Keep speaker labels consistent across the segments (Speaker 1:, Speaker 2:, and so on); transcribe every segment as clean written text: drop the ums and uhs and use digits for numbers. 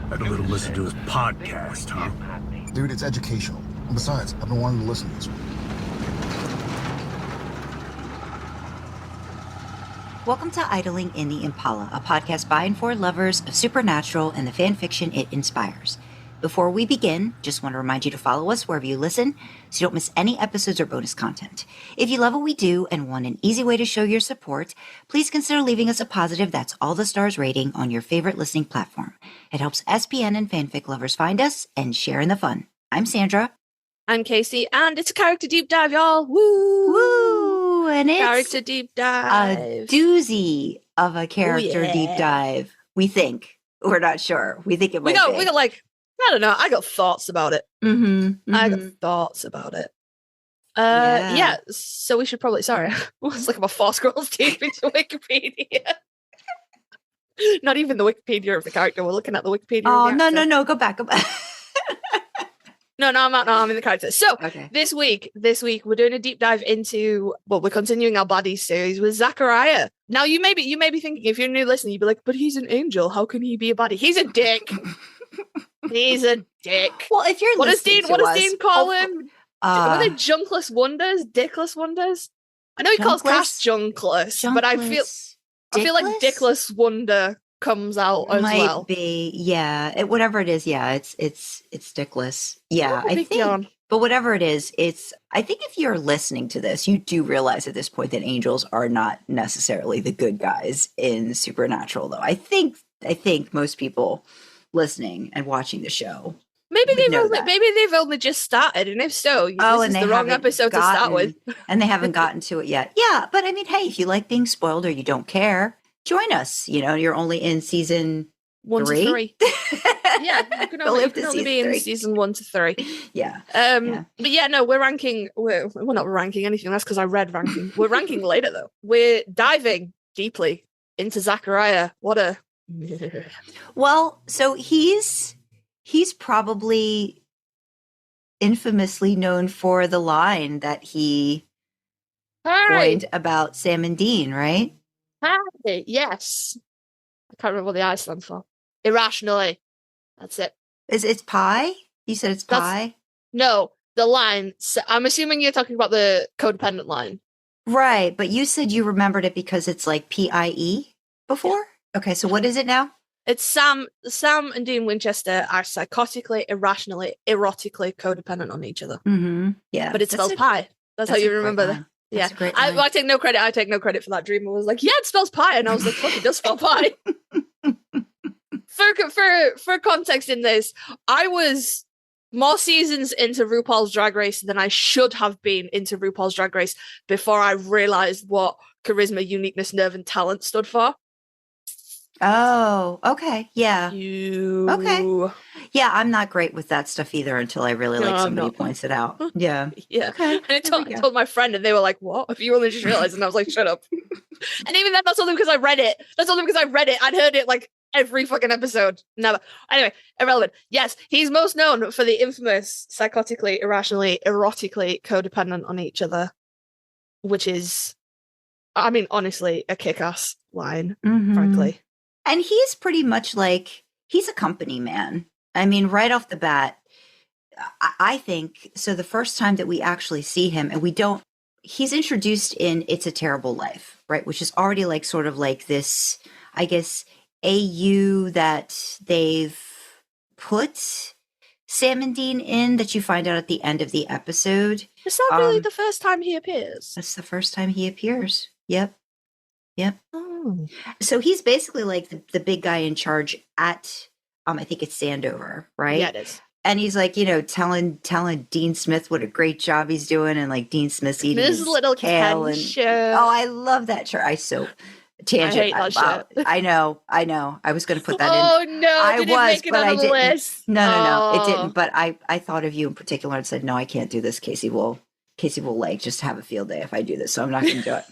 Speaker 1: Had a little listen to his podcast, huh?
Speaker 2: Dude, it's educational. And besides, I've been wanting to listen to this one.
Speaker 3: Welcome to Idling in the Impala, a podcast by and for lovers of supernatural and the fan fiction it inspires. Before we begin, just want to remind you to follow us wherever you listen so you don't miss any episodes or bonus content. If you love what we do and want an easy way to show your support, please consider leaving us a positive that's all the stars rating on your favorite listening platform. It helps SPN and fanfic lovers find us and share in the fun. I'm Sandra.
Speaker 4: I'm Kasey, and it's a character deep dive, y'all. Woo!
Speaker 3: Woo! And it's
Speaker 4: character deep dive.
Speaker 3: A doozy of a character deep dive. We think. We're not sure. We think it might be.
Speaker 4: We got like, I don't know. I got thoughts about it. I got thoughts about it. Yeah. So we should probably. Sorry, it's like I'm a fast scrolls deep into Wikipedia. Not even the Wikipedia of the character. We're looking at the Wikipedia.
Speaker 3: Oh no! Go back.
Speaker 4: No, I'm not. No, I'm in the character. So this week, we're doing a deep dive into. Well, we're continuing our baddies series with Zachariah. Now, you may be thinking, if you're a new listener, you'd be like, but he's an angel. How can he be a baddie? He's a dick. He's a dick.
Speaker 3: Well, if you're
Speaker 4: what does Dean call him? Were they junkless wonders? Dickless wonders? I know he calls Cass junkless, but I feel like dickless wonder comes out as well.
Speaker 3: Might be, yeah. Whatever it is, yeah. It's dickless. Yeah, I think. But whatever it is, I think if you're listening to this, you do realize at this point that angels are not necessarily the good guys in Supernatural, though. I think most people listening and watching the show.
Speaker 4: Maybe they've only just started, and if so, this is the wrong episode to start with.
Speaker 3: And they haven't gotten to it yet. Yeah, but I mean, hey, if you like being spoiled or you don't care, join us. You know, you're only in season
Speaker 4: 1 to 3. Yeah, you can only be in season 1 to 3.
Speaker 3: Yeah.
Speaker 4: But yeah, no, we're ranking. We're not ranking anything. That's because I read ranking. We're ranking later though. We're diving deeply into Zachariah. What a
Speaker 3: well, so he's probably infamously known for the line that he coined about Sam and Dean, right?
Speaker 4: Hi. Yes. I can't remember what the I stands for. Irrationally. That's it.
Speaker 3: It's pie? You said it's pie?
Speaker 4: No, the line. So I'm assuming you're talking about the codependent line.
Speaker 3: Right, but you said you remembered it because it's like PIE before? Yeah. Okay, so what is it now?
Speaker 4: It's Sam and Dean Winchester are psychotically, irrationally, erotically codependent on each other.
Speaker 3: Mm-hmm. Yeah.
Speaker 4: But it spells pie. That's how you remember that. Yeah. I take no credit. I take no credit for that dream. I was like, yeah, it spells pie. And I was like, fuck, it does spell pie. For context in this, I was more seasons into RuPaul's Drag Race than I should have been into RuPaul's Drag Race before I realized what charisma, uniqueness, nerve, and talent stood for.
Speaker 3: Oh, okay. Yeah.
Speaker 4: Okay.
Speaker 3: Yeah, I'm not great with that stuff either until I really somebody points it out. Yeah.
Speaker 4: Yeah. Okay. And I told my friend and they were like, what? Have you only just realized? And I was like, shut up. And even then, that's only because I read it. I'd heard it like every fucking episode. Never. Anyway, irrelevant. Yes, he's most known for the infamous psychotically, irrationally, erotically codependent on each other, which is, I mean, honestly, a kick-ass line, frankly.
Speaker 3: And he's pretty much like, he's a company man. I mean, right off the bat, I think, so the first time that we actually see him, and he's introduced in It's a Terrible Life, right? Which is already like sort of like this, I guess, AU that they've put Sam and Dean in that you find out at the end of the episode.
Speaker 4: Is that really the first time he appears?
Speaker 3: That's the first time he appears. Yep.
Speaker 4: Oh.
Speaker 3: So he's basically like the big guy in charge at, I think it's Sandover, right?
Speaker 4: Yeah, it is.
Speaker 3: And he's like, telling Dean Smith what a great job he's doing, and like Dean Smith's eating his
Speaker 4: little
Speaker 3: kale. Oh, I love that shirt. Tangent.
Speaker 4: I hate that shit.
Speaker 3: I know. I was going to put that in.
Speaker 4: Oh no, I didn't make it on the list.
Speaker 3: No, it didn't. But I thought of you in particular and said, no, I can't do this. Casey will like just have a field day if I do this, so I'm not going to do it.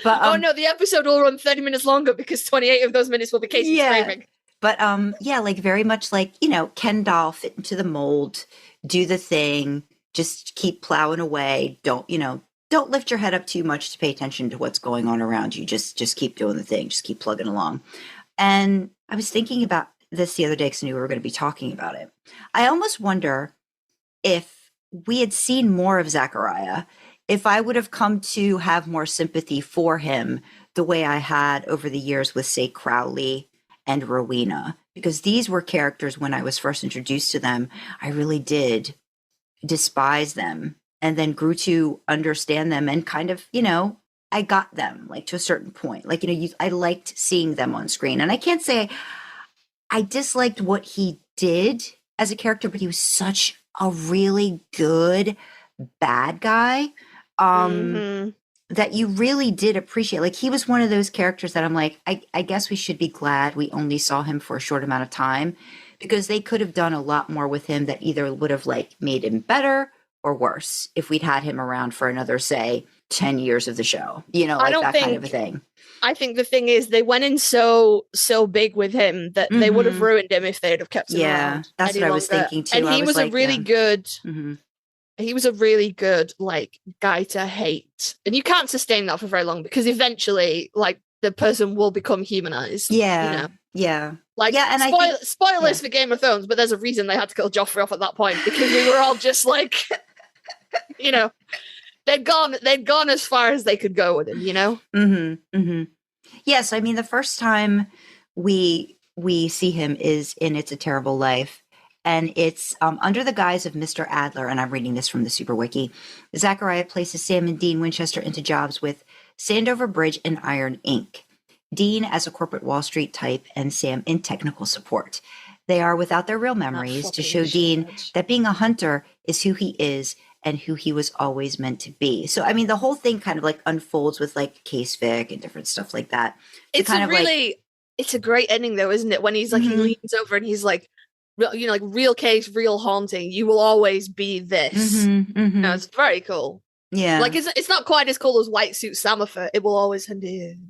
Speaker 3: But
Speaker 4: oh no, the episode will run 30 minutes longer because 28 of those minutes will be Casey screaming.
Speaker 3: But like very much like, Ken doll, fit into the mold, do the thing, just keep plowing away. Don't lift your head up too much to pay attention to what's going on around you. Just keep doing the thing. Just keep plugging along. And I was thinking about this the other day because I knew we were going to be talking about it. I almost wonder if we had seen more of Zachariah, if I would have come to have more sympathy for him the way I had over the years with, say, Crowley and Rowena, because these were characters when I was first introduced to them, I really did despise them and then grew to understand them and kind of, I got them like to a certain point. Like, I liked seeing them on screen. And I can't say I disliked what he did as a character, but he was such a really good bad guy that you really did appreciate. Like, he was one of those characters that I'm like, I guess we should be glad we only saw him for a short amount of time, because they could have done a lot more with him that either would have like made him better or worse if we'd had him around for another, say, 10 years of the show, kind of a thing.
Speaker 4: I think the thing is they went in so big with him that they would have ruined him if they'd have kept him around.
Speaker 3: That's what I was thinking too.
Speaker 4: And he was a really good he was a really good like guy to hate. And you can't sustain that for very long because eventually like the person will become humanized.
Speaker 3: Yeah.
Speaker 4: Like, and spoilers for Game of Thrones, but there's a reason they had to kill Joffrey off at that point, because we were all just like, they'd gone as far as they could go with him,
Speaker 3: Yes, I mean, the first time we see him is in It's a Terrible Life, and it's under the guise of Mr. Adler, and I'm reading this from the Super Wiki. Zachariah places Sam and Dean Winchester into jobs with Sandover Bridge and Iron Inc., Dean as a corporate Wall Street type, and Sam in technical support. They are without their real memories to show Dean that being a hunter is who he is and who he was always meant to be. So, I mean, the whole thing kind of like unfolds with like case fic and different stuff like that.
Speaker 4: It's a great ending though, isn't it? When he's like, he leans over and he's like, like real case, real haunting. You will always be this. No, it's very cool.
Speaker 3: Yeah.
Speaker 4: Like it's not quite as cool as White Suit Samafer. It will always end in.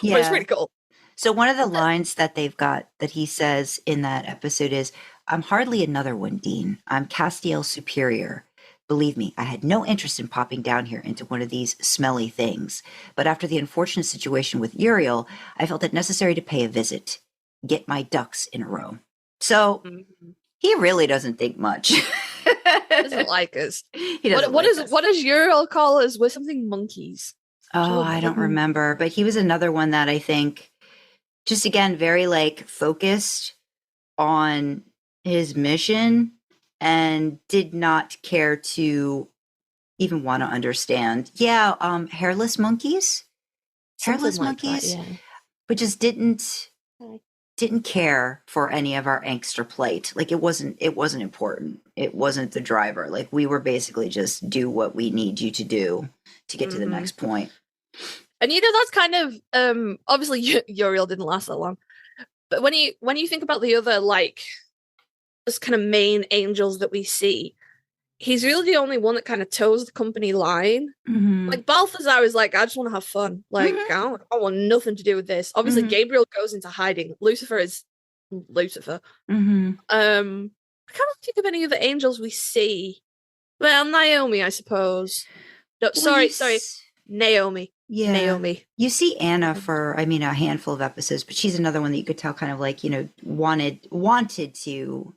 Speaker 4: But it's pretty cool.
Speaker 3: So one of the lines that they've got that he says in that episode is, "I'm hardly another one, Dean. I'm Castiel's superior. Believe me, I had no interest in popping down here into one of these smelly things. But after the unfortunate situation with Uriel, I felt it necessary to pay a visit, get my ducks in a row." So he really doesn't think much.
Speaker 4: Doesn't like us.
Speaker 3: What
Speaker 4: does Uriel call us? With something monkeys.
Speaker 3: Oh, I don't remember. But he was another one that I think just, again, very like focused on his mission and did not care to even want to understand. Yeah, hairless monkeys. Hairless monkeys. That, yeah. But just didn't care for any of our angst or plight. Like it wasn't important. It wasn't the driver. Like we were basically just do what we need you to do to get to the next point.
Speaker 4: And that's kind of obviously Uriel didn't last that long. But when you think about the other like this kind of main angels that we see, he's really the only one that kind of toes the company line. Like Balthazar is like, I just want to have fun. Like I want nothing to do with this. Obviously Gabriel goes into hiding. Lucifer is Lucifer. I can't think of any of the angels we see. Well, Naomi, I suppose. No, sorry, Naomi.
Speaker 3: Yeah.
Speaker 4: Naomi.
Speaker 3: You see Anna for, a handful of episodes, but she's another one that you could tell kind of like, wanted to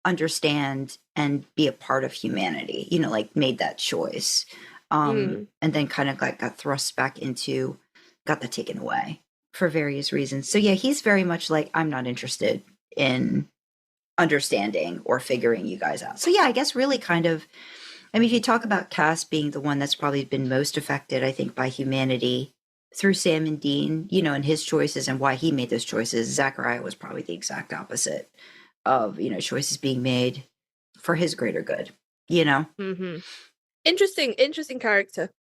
Speaker 3: understand and be a part of humanity, like made that choice. And then kind of like got thrust back into, got that taken away for various reasons. So yeah, he's very much like, I'm not interested in understanding or figuring you guys out. So yeah, I guess really kind of, if you talk about Cass being the one that's probably been most affected, I think, by humanity through Sam and Dean, and his choices and why he made those choices, Zachariah was probably the exact opposite of, choices being made for his greater good,
Speaker 4: Interesting character.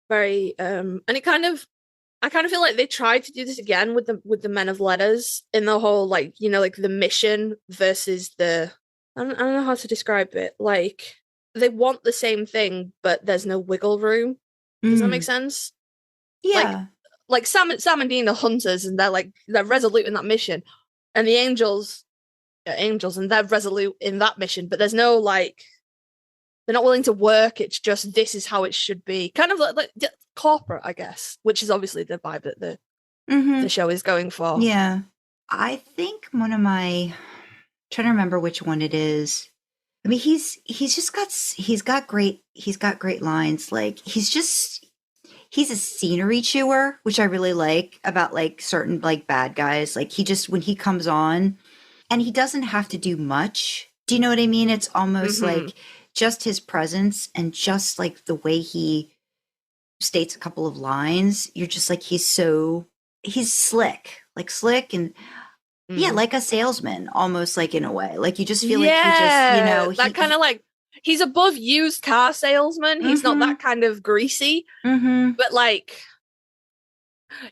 Speaker 4: Very, and I kind of feel like they tried to do this again with the Men of Letters in the whole, like, like the mission versus I don't know how to describe it. Like, they want the same thing, but there's no wiggle room. Does that make sense?
Speaker 3: Yeah.
Speaker 4: Like Sam and Dean are hunters, and they're resolute in that mission, and the angels are angels, and they're resolute in that mission. But there's no like, they're not willing to work. It's just this is how it should be, kind of like corporate, I guess, which is obviously the vibe that the show is going for.
Speaker 3: Yeah. I think one of my, trying to remember which one it is. I mean, he's got great lines. Like he's a scenery chewer, which I really like about like certain like bad guys. Like when he comes on and he doesn't have to do much. Do you know what I mean? It's almost like just his presence and just like the way he states a couple of lines. You're just like, he's slick and yeah, like a salesman, almost like in a way. Like you just feel like he just,
Speaker 4: that kind of like he's above used car salesman. He's not that kind of greasy, but like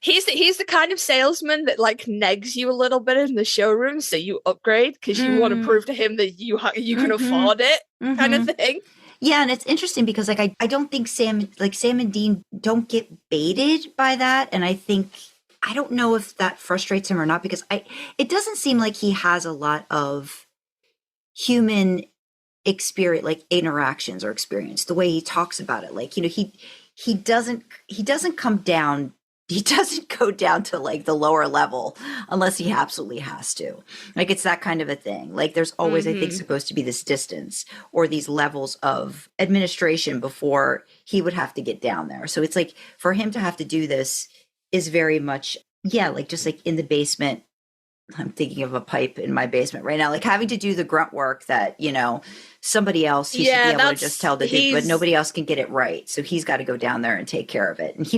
Speaker 4: he's the kind of salesman that like negs you a little bit in the showroom, so you upgrade because you want to prove to him that you can afford it, kind of thing.
Speaker 3: Yeah, and it's interesting because like I don't think Sam and Dean don't get baited by that, and I don't know if that frustrates him or not because it doesn't seem like he has a lot of human experience, like interactions or experience. The way he talks about it, like he doesn't come down. He doesn't go down to like the lower level unless he absolutely has to. Like it's that kind of a thing. Like there's always, I think, supposed to be this distance or these levels of administration before he would have to get down there. So it's like for him to have to do this is very much, yeah, like just like in the basement. I'm thinking of a pipe in my basement right now, like having to do the grunt work that, somebody else, he should be able to just tell the dude, but nobody else can get it right. So he's got to go down there and take care of it. And he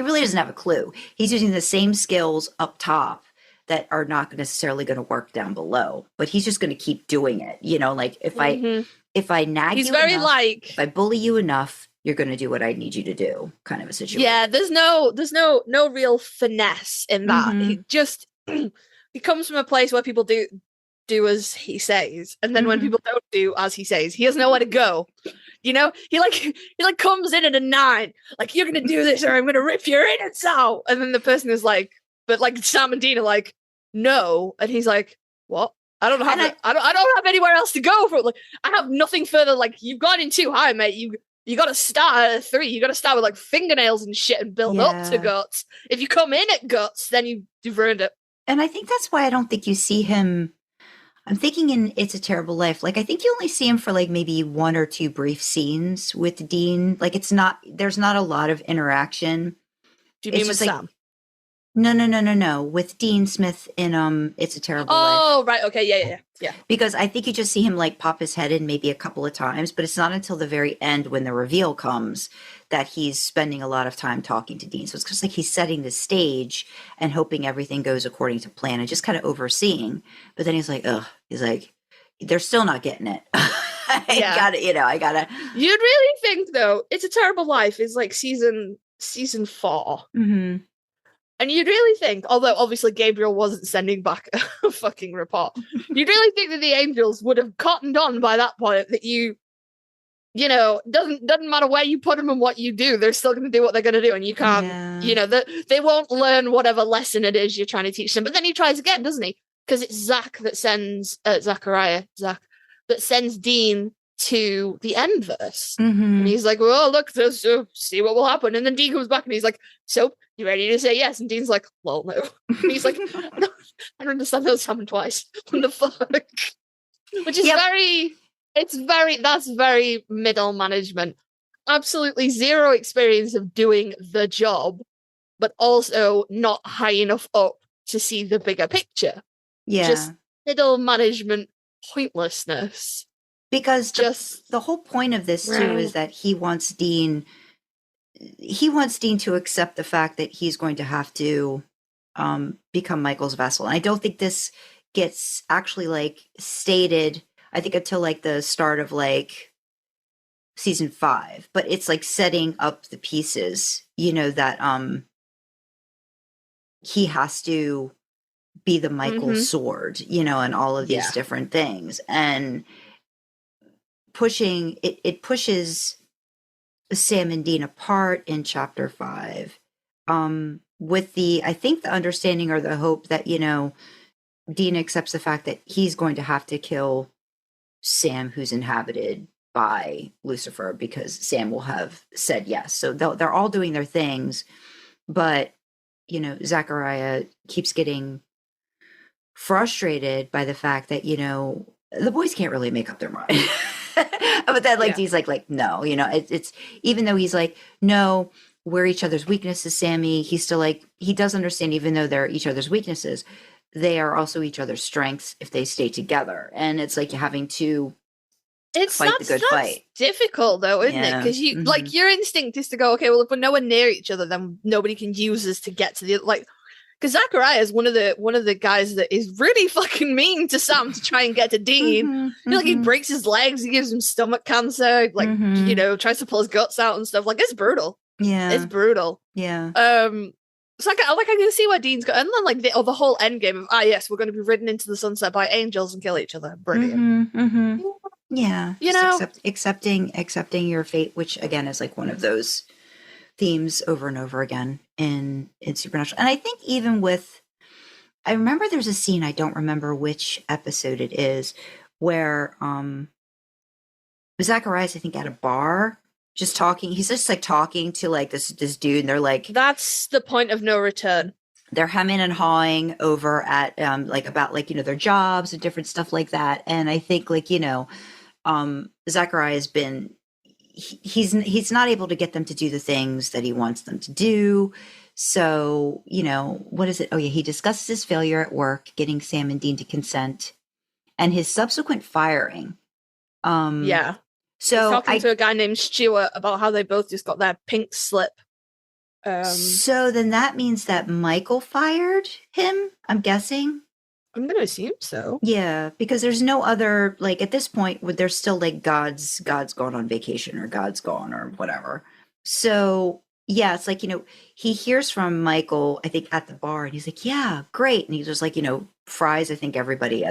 Speaker 3: really doesn't have a clue. He's using the same skills up top that are not necessarily going to work down below, but he's just going to keep doing it. Like if I nag
Speaker 4: he's
Speaker 3: you
Speaker 4: very
Speaker 3: enough, if I bully you enough, you're going to do what I need you to do, kind of a situation.
Speaker 4: Yeah, there's no real finesse in that. He just he comes from a place where people do as he says, and then when people don't do as he says, he has nowhere to go. He comes in at a 9, like you're gonna do this or I'm gonna rip your innards out, and then the person is like, but like Sam and Dean are like, no, and he's like, what? I don't have I don't have anywhere else to go for. Like I have nothing further. Like you've gone in too high, mate. You got to start at a 3. You got to start with like fingernails and shit and build up to guts. If you come in at guts, then you've ruined it.
Speaker 3: And I think that's why I don't think you see him. I'm thinking in It's a Terrible Life. Like, I think you only see him for like maybe 1 or 2 brief scenes with Dean. Like, there's not a lot of interaction.
Speaker 4: Do you mean with Sam?
Speaker 3: No. With Dean Smith in It's a Terrible Life.
Speaker 4: Oh, right. Okay. Yeah.
Speaker 3: Because I think you just see him like pop his head in maybe a couple of times, but it's not until the very end when the reveal comes that he's spending a lot of time talking to Dean. So it's just like he's setting the stage and hoping everything goes according to plan and just kind of overseeing. But then he's like, they're still not getting it. I gotta.
Speaker 4: You'd really think though, It's a Terrible Life is like season 4.
Speaker 3: Mm-hmm.
Speaker 4: And you'd really think, although obviously Gabriel wasn't sending back a fucking report, you'd really think that the angels would have cottoned on by that point that doesn't matter where you put them and what you do, they're still going to do what they're going to do, and you can't, they won't learn whatever lesson it is you're trying to teach them. But then he tries again, doesn't he? Because it's Zach that sends Zachariah that sends Dean to the end verse, and he's like, "Well, look, see what will happen." And then Dean comes back and he's like, "So, you ready to say yes?" And Dean's like, "Well, no." And he's like, "I don't understand those happened twice. What the fuck?" Which is that's very middle management. Absolutely zero experience of doing the job, but also not high enough up to see the bigger picture.
Speaker 3: Yeah.
Speaker 4: Just middle management pointlessness.
Speaker 3: Because the whole point of this too is that he wants Dean to accept the fact that he's going to have to become Michael's vessel. And I don't think this gets actually like stated, I think, until like the start of like season 5, but it's like setting up the pieces, that he has to be the Michael sword, and all of these different things. And it pushes Sam and Dean apart in chapter 5, with I think the understanding or the hope that, Dean accepts the fact that he's going to have to kill Sam, who's inhabited by Lucifer, because Sam will have said yes. So they're all doing their things, but, Zachariah keeps getting frustrated by the fact that, the boys can't really make up their mind. But then Dean's like, no, it's even though he's like, no, we're each other's weaknesses, Sammy. He's still like, he does understand, even though they're each other's weaknesses, they are also each other's strengths if they stay together. And it's like having to fight the good fight.
Speaker 4: Difficult though, isn't it? Because you like your instinct is to go, okay, well, if we're nowhere near each other, then nobody can use us to get to the because Zachariah is one of the guys that is really fucking mean to Sam to try and get to Dean. He breaks his legs, he gives him stomach cancer, tries to pull his guts out and stuff. Like, it's brutal.
Speaker 3: Yeah,
Speaker 4: it's brutal.
Speaker 3: Yeah.
Speaker 4: So I can see why Dean's got, and then the whole end game of yes, we're going to be ridden into the sunset by angels and kill each other. Brilliant.
Speaker 3: Yeah, accepting your fate, which again is like one of those themes over and over again in Supernatural. And I think even I remember there's a scene, I don't remember which episode it is, where Zacharias, I think, at a bar, just talking. He's just talking to this dude, and they're like,
Speaker 4: that's the point of no return.
Speaker 3: They're hemming and hawing over at about their jobs and different stuff like that. And I think Zachariah has been, he's not able to get them to do the things that he wants them to do. So, what is it? Oh yeah, he discusses his failure at work, getting Sam and Dean to consent, and his subsequent firing.
Speaker 4: Yeah.
Speaker 3: So
Speaker 4: he's talking to a guy named Stuart about how they both just got their pink slip.
Speaker 3: So then that means that Michael fired him, I'm guessing.
Speaker 4: I'm going to assume so.
Speaker 3: Yeah, because there's no other, at this point, there's still God's gone on vacation, or God's gone, or whatever. So yeah, it's he hears from Michael, I think, at the bar, and he's like, yeah, great. And he just fries, I think, everybody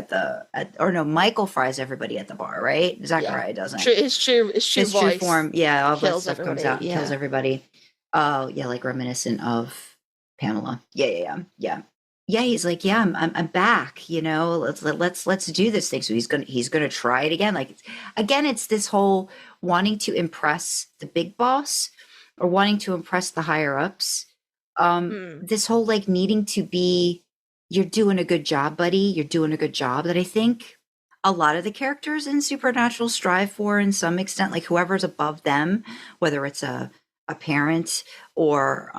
Speaker 3: Michael fries everybody at the bar, right? Zachariah doesn't.
Speaker 4: His true voice
Speaker 3: form. Yeah, all that stuff comes out and
Speaker 4: kills
Speaker 3: everybody. Oh, yeah, reminiscent of Pamela. Yeah. Yeah, he's like, yeah, I'm back. Let's do this thing. So he's gonna try it again. Again, it's this whole wanting to impress the big boss, or wanting to impress the higher ups. This whole needing to be, you're doing a good job, buddy. You're doing a good job. That I think a lot of the characters in Supernatural strive for, in some extent. Whoever's above them, whether it's a parent or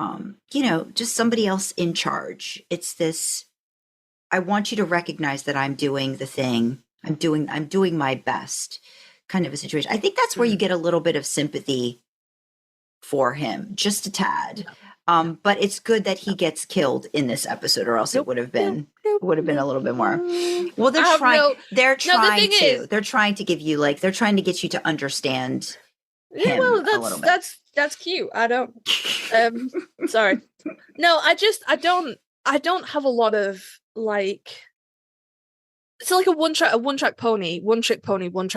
Speaker 3: just somebody else in charge. It's this, I want you to recognize that I'm doing the thing. I'm doing my best kind of a situation. I think that's where you get a little bit of sympathy for him, just a tad. But it's good that he gets killed in this episode, or else it would have been a little bit more. Well, they're trying to give you they're trying to get you to understand him a little bit.
Speaker 4: That's cute. I don't sorry. No, I don't have a lot of it's a one trick pony, one track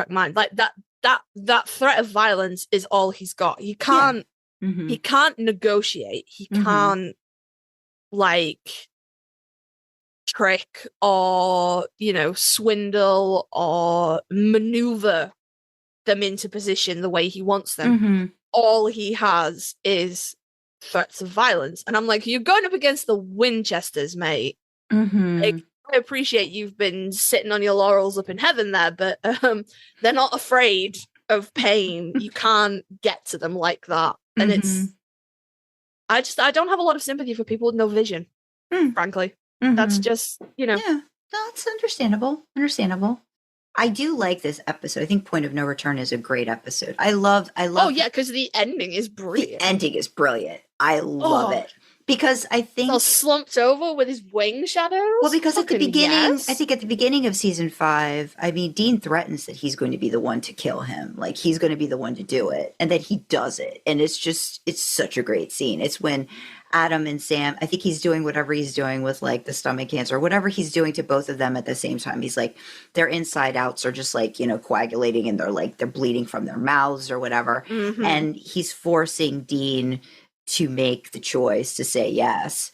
Speaker 4: mind. That threat of violence is all he's got. He can't he can't negotiate. He can't trick or swindle or maneuver them into position the way he wants them. All he has is threats of violence. And I'm like, you're going up against the Winchesters, mate. I appreciate you've been sitting on your laurels up in heaven there, but they're not afraid of pain. You can't get to them like that. And I don't have a lot of sympathy for people with no vision, frankly. That's just, Yeah,
Speaker 3: no, it's understandable. I do like this episode. I think Point of No Return is a great episode. I love.
Speaker 4: Oh yeah, because the ending is brilliant.
Speaker 3: I love it because I think
Speaker 4: all slumped over with his wing shadows.
Speaker 3: Well, because at the beginning, I think at the beginning of season 5, I mean, Dean threatens that he's going to be the one to kill him. He's going to be the one to do it, and then he does it, and it's such a great scene. It's when Adam and Sam, I think he's doing whatever he's doing with the stomach cancer, whatever he's doing to both of them at the same time. He's their inside outs are just coagulating, and they're bleeding from their mouths or whatever. And he's forcing Dean to make the choice to say yes.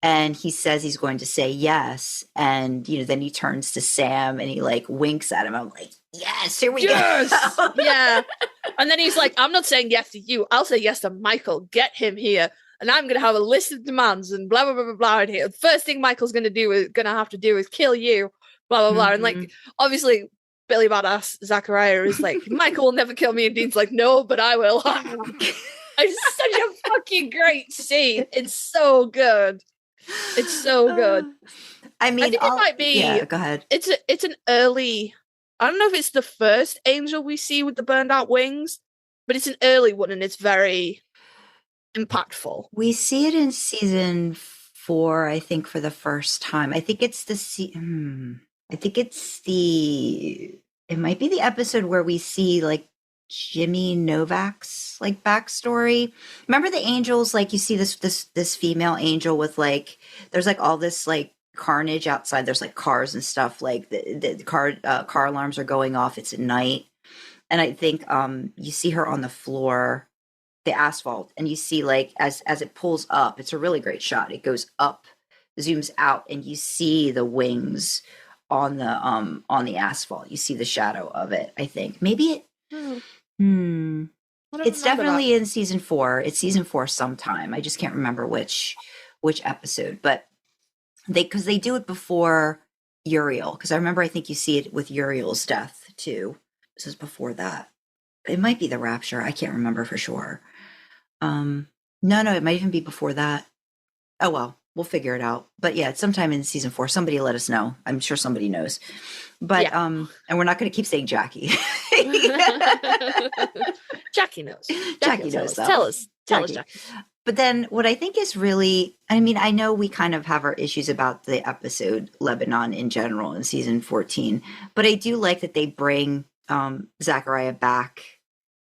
Speaker 3: And he says he's going to say yes. And, then he turns to Sam and he winks at him. I'm like, yes, here we go.
Speaker 4: Yeah. And then he's like, I'm not saying yes to you. I'll say yes to Michael. Get him here. and I'm going to have a list of demands and blah, blah, blah, blah, blah. And the first thing Michael's going to have to do is kill you, blah, blah, blah. And like, obviously, Billy Badass Zachariah is like, Michael will never kill me. And Dean's like, no, but I will. It's such a fucking great scene. It's so good. It's so good.
Speaker 3: I mean,
Speaker 4: I think it might be.
Speaker 3: Yeah, go ahead.
Speaker 4: It's an early. I don't know if it's the first angel we see with the burned out wings, but it's an early one and it's very impactful.
Speaker 3: We see it in season 4, I think, for the first time. I think it's it might be the episode where we see like Jimmy Novak's like backstory. Remember the angels? Like you see this female angel with like, there's like all this like carnage outside. There's like cars and stuff. Like the car alarms are going off. It's at night, and I think you see her on the floor, the asphalt, and you see like as it pulls up. It's a really great shot. It goes up, zooms out, and you see the wings on the asphalt. You see the shadow of it. I think maybe it. It's definitely in season 4. It's season 4 sometime. I just can't remember which episode, but because they do it before Uriel. Because I remember, I think you see it with Uriel's death too. This is before that. It might be the rapture. I can't remember for sure. No, it might even be before that. Oh well, we'll figure it out. But yeah, it's sometime in season 4. Somebody let us know. I'm sure somebody knows. But
Speaker 4: yeah.
Speaker 3: And we're not going to keep saying Jackie.
Speaker 4: Jackie knows.
Speaker 3: Jackie knows.
Speaker 4: Tell us, Jackie.
Speaker 3: But then what I think is really, I mean, I know we kind of have our issues about the episode Lebanon in general in season 14, but I do like that they bring Zachariah back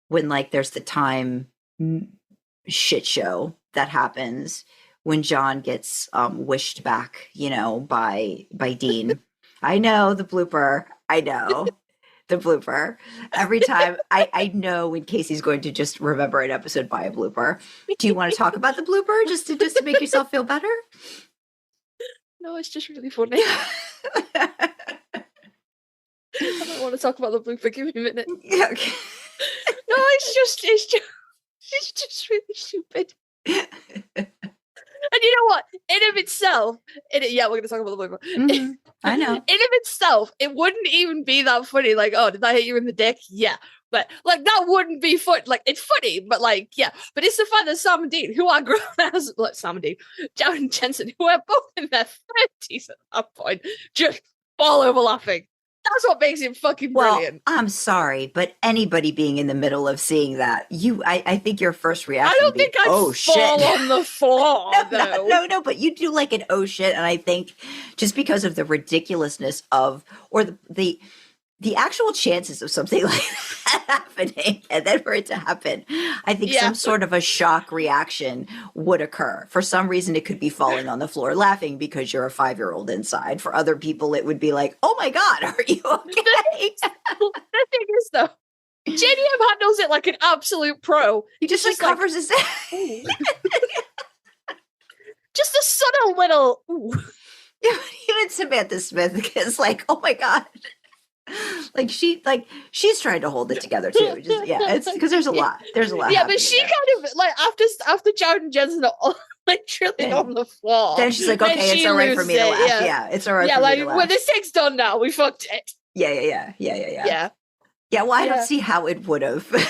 Speaker 3: when like there's the time shit show that happens when John gets wished back, by Dean. I know the blooper. I know the blooper. Every time I know when Kasey's going to just remember an episode by a blooper. Do you want to talk about the blooper just to make yourself feel better?
Speaker 4: No, it's just really funny. I don't want to talk about the blooper. Give me a minute.
Speaker 3: Yeah, okay.
Speaker 4: No, it's just really stupid. And you know what? In of itself, we're going to talk about the blooper.
Speaker 3: Mm-hmm. I know.
Speaker 4: In of itself, it wouldn't even be that funny. Like, oh, did I hit you in the dick? Yeah. But, like, that wouldn't be funny. Like, it's funny, but, like, yeah. But it's the fact that Sam and Dean, who are grown as, like, Sam and Dean, Jared and Jensen, who are both in their 30s at that point, just fall over laughing. That's what makes it fucking brilliant.
Speaker 3: Well, I'm sorry, but anybody being in the middle of seeing that, I think your first reaction
Speaker 4: I don't think I'd fall
Speaker 3: shit.
Speaker 4: on the floor, though.
Speaker 3: No, but you do like an oh shit, and I think just because of the ridiculousness of, or the actual chances of something like that happening, and then for it to happen, I think some sort of a shock reaction would occur. For some reason, it could be falling on the floor laughing because you're a 5-year-old inside. For other people, it would be like, oh my God, are you okay?
Speaker 4: The thing is, though, JDM handles it like an absolute pro.
Speaker 3: He just like covers his head.
Speaker 4: Just a subtle little ooh.
Speaker 3: Even Samantha Smith is like, oh my God. Like she's trying to hold it together too. Just, it's because there's a lot. There's a lot.
Speaker 4: Yeah, but she kind of like after Jared and Jensen are all literally on the floor.
Speaker 3: Then she's like, okay, it's all right for me to laugh. Yeah, it's all right.
Speaker 4: Yeah,
Speaker 3: for
Speaker 4: like
Speaker 3: me to laugh.
Speaker 4: when this thing's done now, we fucked it.
Speaker 3: Yeah. Yeah. Well, I don't see how it would have. I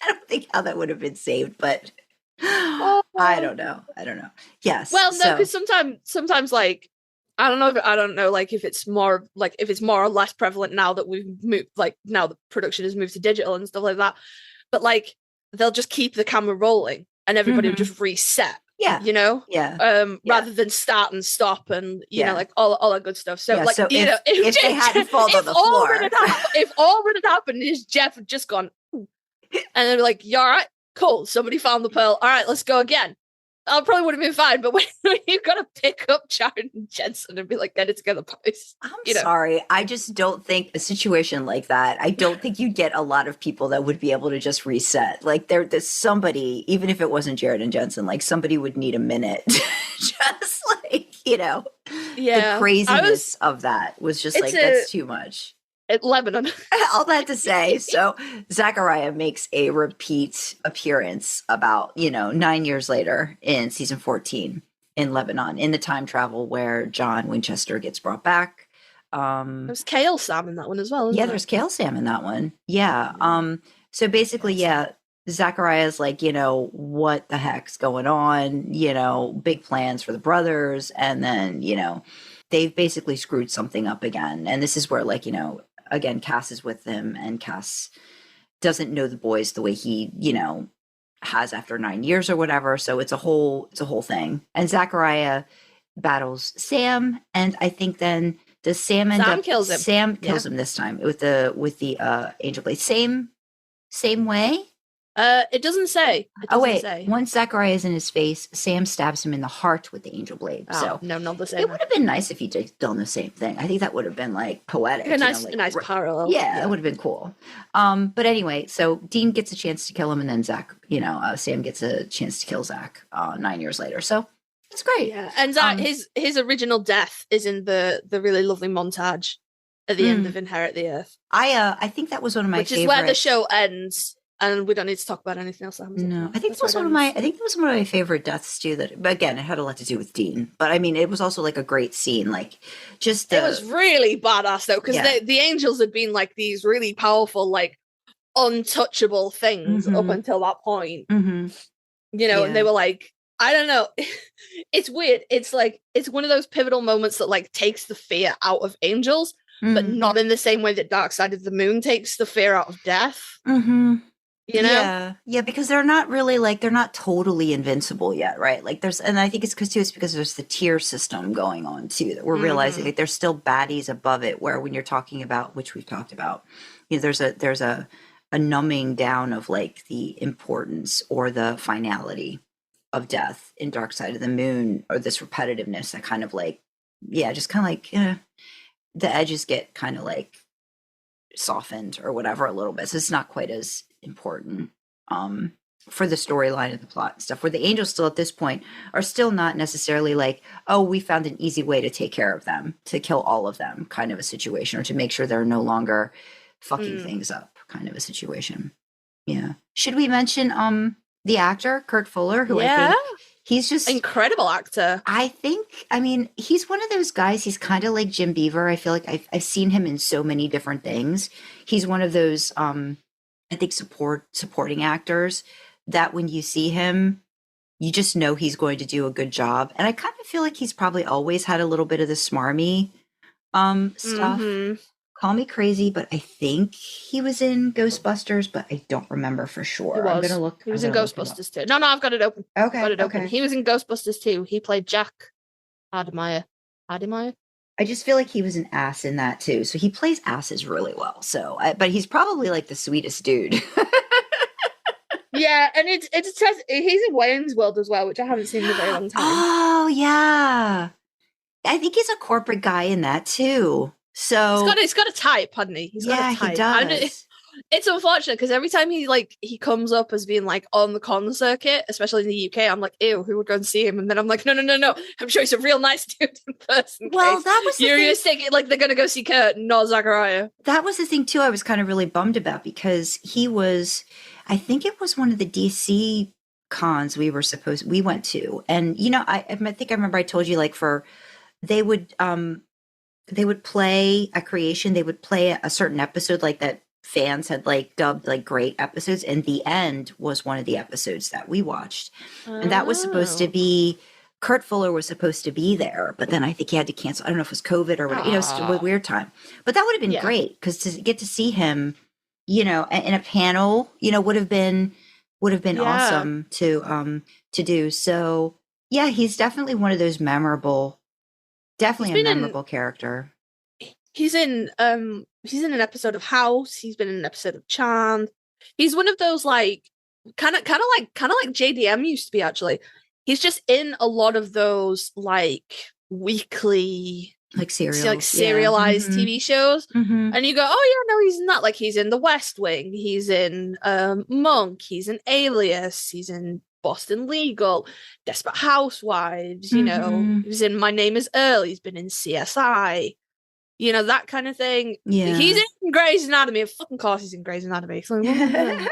Speaker 3: don't think how that would have been saved, but I don't know. Yes.
Speaker 4: Well, no, because sometimes like. I don't know, like if it's more or less prevalent now that we've moved, like now the production has moved to digital and stuff like that. But like they'll just keep the camera rolling and everybody will just reset.
Speaker 3: Yeah.
Speaker 4: Rather than start and stop and you know, like all that good stuff. So like
Speaker 3: if they hadn't fallen on the floor.
Speaker 4: If all that had happened is Jeff had just gone, ooh, and they're like, you all right? Cool. Somebody found the pearl. All right, let's go again. I probably would have been fine, but when you've got to pick up Jared and Jensen and be like, get it together, boys.
Speaker 3: I'm sorry. I just don't think a situation like that, I don't think you get a lot of people that would be able to just reset. Like there's somebody, even if it wasn't Jared and Jensen, like somebody would need a minute. Just like, the craziness of that was just like, that's too much.
Speaker 4: Lebanon.
Speaker 3: All that to say, so Zachariah makes a repeat appearance about, 9 years later in season 14 in Lebanon, in the time travel where John Winchester gets brought back.
Speaker 4: There's Kale Sam in that one as well, isn't
Speaker 3: Yeah,
Speaker 4: there?
Speaker 3: there's Kale Sam in that one. Yeah. So basically, Zachariah's like, what the heck's going on? Big plans for the brothers. And then, they've basically screwed something up again. And this is where, like, again, Cass is with them, and Cass doesn't know the boys the way he, has after 9 years or whatever. So it's a whole thing. And Zachariah battles Sam, and I think then does Sam end up
Speaker 4: kills him.
Speaker 3: Sam kills him this time with the angel blade. Same way.
Speaker 4: It doesn't say.
Speaker 3: Once Zachariah is in his face, Sam stabs him in the heart with the angel blade. So
Speaker 4: no, not the same.
Speaker 3: It would have been nice if he did done the same thing. I think that would have been like poetic.
Speaker 4: A nice parallel.
Speaker 3: Yeah, it would have been cool. But anyway, so Dean gets a chance to kill him, and then Sam gets a chance to kill Zach 9 years later. So it's great.
Speaker 4: Yeah, and Zach, his original death is in the really lovely montage at the end of Inherit the Earth.
Speaker 3: I think that was one of my favorites.
Speaker 4: Which is where the show ends. And we don't need to talk about anything else that happens.
Speaker 3: No, I think that was one of my favorite deaths too. That, again, it had a lot to do with Dean, but I mean, it was also like a great scene. Like, it
Speaker 4: was really badass though, because the angels had been like these really powerful, like untouchable things up until that point. And they were like, I don't know. It's weird. It's like it's one of those pivotal moments that like takes the fear out of angels, but not in the same way that Dark Side of the Moon takes the fear out of death. Yeah, because they're not really they're not totally invincible yet, right? Like and I think it's because there's the tier system going on too, that we're realizing like there's still baddies above it, where when you're talking about, which we've talked about, there's a numbing down of like the importance or the finality of death in Dark Side of the Moon, or this repetitiveness that kind of like, just kind of like the edges get kind of like softened or whatever a little bit, so it's not quite as important for the storyline and the plot and stuff, where the angels still at this point are still not necessarily like, oh, we found an easy way to take care of them, to kill all of them kind of a situation, or to make sure they're no longer fucking things up kind of a situation. Should we mention the actor Kurt Fuller, who I think he's just incredible actor.
Speaker 3: I mean, he's one of those guys. He's kind of like Jim Beaver. I feel like I've seen him in so many different things. He's one of those, I think, supporting actors that when you see him, you just know he's going to do a good job. And I kind of feel like he's probably always had a little bit of the smarmy stuff. Call me crazy, but I think he was in Ghostbusters, but I don't remember for sure. I'm gonna look.
Speaker 4: He was in Ghostbusters too. No, I've got it open.
Speaker 3: Okay,
Speaker 4: got it open. He was in Ghostbusters too. He played Jack Ademeyer.
Speaker 3: I just feel like he was an ass in that too. So he plays asses really well. So, but he's probably like the sweetest dude.
Speaker 4: Yeah, and he's in Wayne's World as well, which I haven't seen in a very long time.
Speaker 3: Oh yeah, I think he's a corporate guy in that too. So
Speaker 4: he's got a type, hasn't he? He's got a type.
Speaker 3: He does.
Speaker 4: It's unfortunate because every time he comes up as being like on the con circuit, especially in the UK, I'm like, ew, who would go and see him? And then I'm like, no, I'm sure he's a real nice dude in person.
Speaker 3: Well, that was
Speaker 4: you're just thinking like they're gonna go see Kurt, not Zachariah.
Speaker 3: That was the thing too. I was kind of really bummed about, because he was, I think it was one of the DC cons we went to, and I think I remember I told you like they would play a creation, they would play a certain episode like that fans had like dubbed like great episodes, and the end was one of the episodes that we watched. And that was supposed to be, Kurt Fuller was supposed to be there, but then I think he had to cancel. I don't know if it was COVID or what, it was a weird time, but that would have been great, because to get to see him, in a panel, would have been awesome to do. So yeah, he's definitely one of those memorable character.
Speaker 4: He's in an episode of House. He's been in an episode of Charmed. He's one of those like kind of like JDM used to be, actually. He's just in a lot of those like weekly serialized TV shows. And you go, oh yeah, no, he's not. Like, he's in The West Wing, he's in Monk, he's in Alias, he's in Boston Legal, Desperate Housewives, he was in My Name is Earl, he's been in CSI. You know, that kind of thing.
Speaker 3: Yeah.
Speaker 4: He's in Grey's Anatomy. Of course he's in Grey's Anatomy. It's like,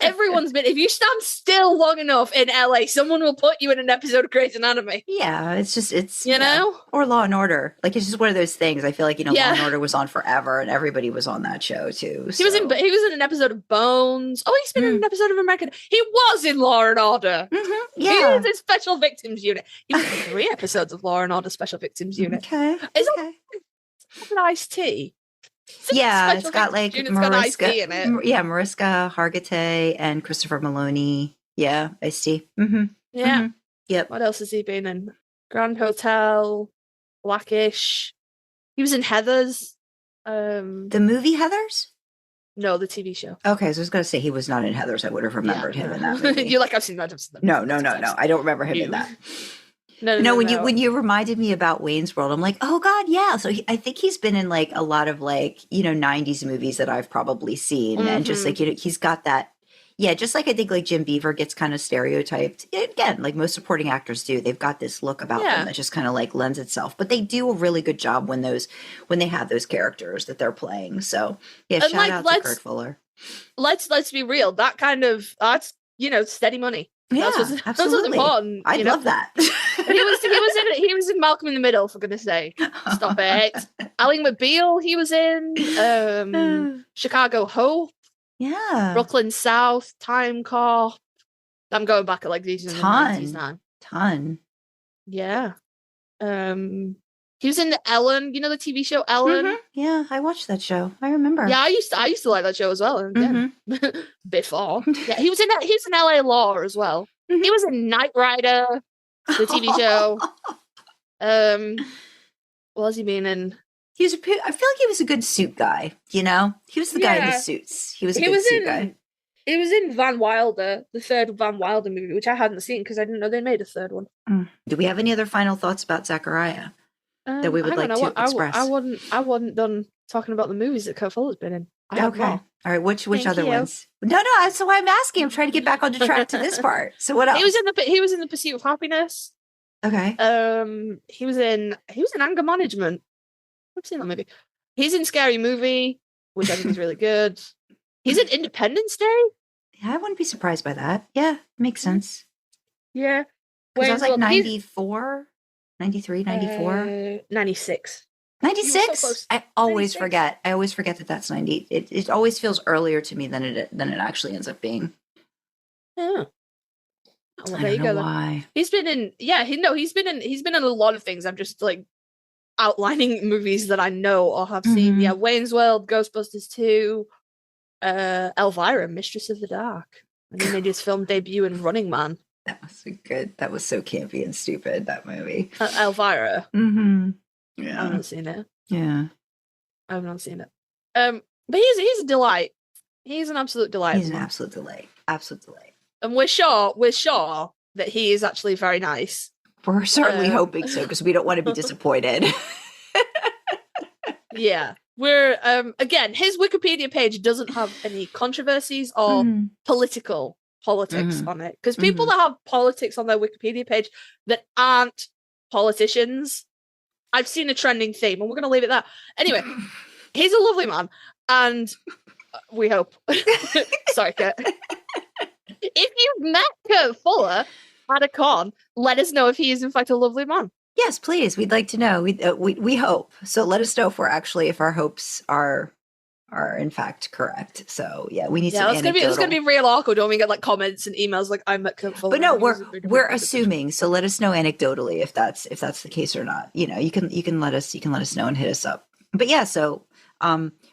Speaker 4: everyone's been, if you stand still long enough in LA, someone will put you in an episode of Grey's Anatomy.
Speaker 3: Yeah, it's
Speaker 4: you know?
Speaker 3: Or Law and Order. Like, it's just one of those things. I feel like, Law
Speaker 4: Yeah.
Speaker 3: and Order was on forever and everybody was on that show too.
Speaker 4: He was in an episode of Bones. Oh, he's been in an episode of American. He was in Law and Order.
Speaker 3: Yeah.
Speaker 4: He was in Special Victims Unit. He was in 3 episodes of Law and Order Special Victims Unit.
Speaker 3: Okay.
Speaker 4: Is
Speaker 3: okay.
Speaker 4: it an iced tea?
Speaker 3: Yeah,
Speaker 4: Special
Speaker 3: it's got like
Speaker 4: Victims Unit's got iced tea in
Speaker 3: Mariska.
Speaker 4: it.
Speaker 3: Yeah, Mariska Hargitay and Christopher Maloney. Yeah, I see.
Speaker 4: Yeah.
Speaker 3: Yep.
Speaker 4: What else has he been in? Grand Hotel, Blackish. He was in Heathers.
Speaker 3: The movie Heathers?
Speaker 4: No, the TV show.
Speaker 3: Okay, so I was going to say he was not in Heathers. I would have remembered him in that movie.
Speaker 4: You're like, I've seen that.
Speaker 3: No. I don't remember him in that. No, when you reminded me about Wayne's World, I'm like, oh God, yeah. So I think he's been in like a lot of like, 90s movies that I've probably seen. And just like, he's got that. Yeah, just like I think like Jim Beaver gets kind of stereotyped. Again, like most supporting actors do. They've got this look about them that just kind of like lends itself. But they do a really good job when they have those characters that they're playing. So yeah, and shout out to Kurt Fuller.
Speaker 4: Let's be real. That kind of that's steady money.
Speaker 3: Yeah,
Speaker 4: that's
Speaker 3: absolutely.
Speaker 4: what's important.
Speaker 3: I love that.
Speaker 4: he was in Malcolm in the Middle, for goodness sake. Stop it. Ally McBeal, he was in Chicago Hope.
Speaker 3: Yeah.
Speaker 4: Brooklyn South, Time Cop. I'm going back at like these in the 90s now.
Speaker 3: Ton.
Speaker 4: Yeah. He was in the Ellen, the TV show Ellen.
Speaker 3: Yeah, I watched that show. I remember.
Speaker 4: Yeah, I used to like that show as well. Before. Yeah, he was in LA Law as well. He was in Knight Rider, the TV show. What has he been in? I feel
Speaker 3: like he was a good suit guy, He was the guy in the suits. He was a good suit guy.
Speaker 4: He was in Van Wilder, the third Van Wilder movie, which I hadn't seen because I didn't know they made a third one.
Speaker 3: Do we have any other final thoughts about Zachariah that we would like to express?
Speaker 4: I wasn't done talking about the movies that Kurt Fuller's been in.
Speaker 3: Okay. All right. Which other ones? No. That's why I'm asking. I'm trying to get back on the track to this part. So what else?
Speaker 4: He was in The Pursuit of Happiness.
Speaker 3: Okay.
Speaker 4: He was in Anger Management. I've seen that movie. He's in Scary Movie, which I think is really good. He's in Independence Day.
Speaker 3: Yeah, I wouldn't be surprised by that. Yeah, makes sense.
Speaker 4: Yeah.
Speaker 3: Because I was like 94, 93, 94.
Speaker 4: 96.
Speaker 3: 96? I always forget. I always forget that that's 90. It always feels earlier to me than it actually ends up being.
Speaker 4: Yeah. Well,
Speaker 3: I don't know why.
Speaker 4: He's been in he's been in a lot of things. I'm just like outlining movies that I know or have seen. Yeah, Wayne's World, Ghostbusters 2, Elvira, Mistress of the Dark. And he made his film debut in Running Man.
Speaker 3: That was good. That was so campy and stupid, that movie.
Speaker 4: Elvira.
Speaker 3: Yeah.
Speaker 4: I haven't seen it.
Speaker 3: Yeah.
Speaker 4: I have not seen it. But he's a delight. He's an absolute delight.
Speaker 3: He's an absolute delight. Absolute delight.
Speaker 4: And we're sure that he is actually very nice.
Speaker 3: We're certainly hoping so, because we don't want to be disappointed.
Speaker 4: Yeah. We're again, his Wikipedia page doesn't have any controversies or politics on it. Because people that have politics on their Wikipedia page that aren't politicians, I've seen a trending theme, and we're gonna leave it there. Anyway, he's a lovely man, and we hope. Sorry, Kurt. If you've met Kurt Fuller at a con, let us know if he is in fact a lovely man.
Speaker 3: Yes, please. We'd like to know. We hope. So let us know if our hopes are in fact correct. So yeah, we need some anecdotal.
Speaker 4: It's gonna be real awkward when we get like comments and emails like I'm at Kurt Fuller.
Speaker 3: But no, we're assuming. So let us know anecdotally if that's the case or not. You can let us know and hit us up. But yeah, so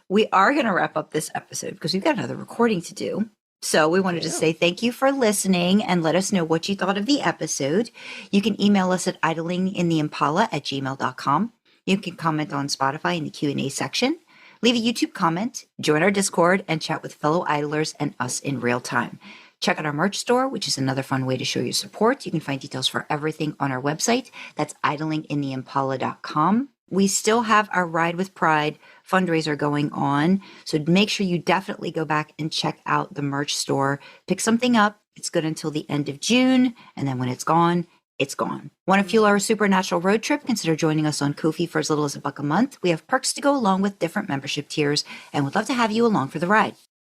Speaker 3: we are gonna wrap up this episode because we've got another recording to do. So we wanted to say thank you for listening and let us know what you thought of the episode. You can email us at idlingintheimpala@gmail.com. You can comment on Spotify in the Q&A section. Leave a YouTube comment, join our Discord, and chat with fellow idlers and us in real time. Check out our merch store, which is another fun way to show your support. You can find details for everything on our website. That's idlingintheimpala.com. We still have our Ride with Pride fundraiser going on. So make sure you definitely go back and check out the merch store. Pick something up. It's good until the end of June. And then when it's gone, it's gone. Want to fuel our supernatural road trip? Consider joining us on Ko-fi for as little as $1 a month. We have perks to go along with different membership tiers, and would love to have you along for the ride.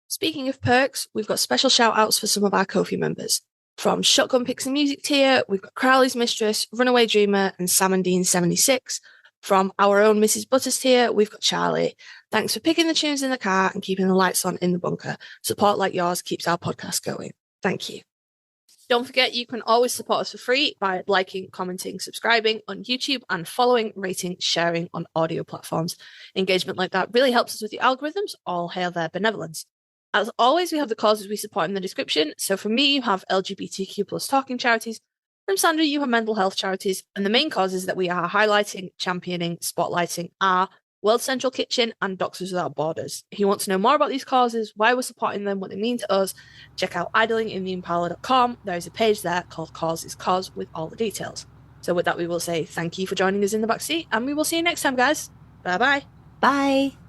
Speaker 4: Speaking of perks, we've got special shout-outs for some of our Ko-fi members. From Shotgun Picks and Music tier, we've got Crowley's Mistress, Runaway Dreamer, and Samandine76. From our own Mrs. Butters tier, we've got Charlie. Thanks for picking the tunes in the car and keeping the lights on in the bunker. Support like yours keeps our podcast going. Thank you. Don't forget, you can always support us for free by liking, commenting, subscribing on YouTube, and following, rating, sharing on audio platforms. Engagement like that really helps us with the algorithms. All hail their benevolence. As always, we have the causes we support in the description. So for me, you have LGBTQ plus talking charities. From Sandra, you have mental health charities. And the main causes that we are highlighting, championing, spotlighting are World Central Kitchen and Doctors Without Borders. If you want to know more about these causes, why we're supporting them, what they mean to us, check out idlingintheimpala.com. There is a page there called Cause is Cause with all the details. So with that, we will say thank you for joining us in the backseat, and we will see you next time, guys. Bye-bye.
Speaker 3: Bye.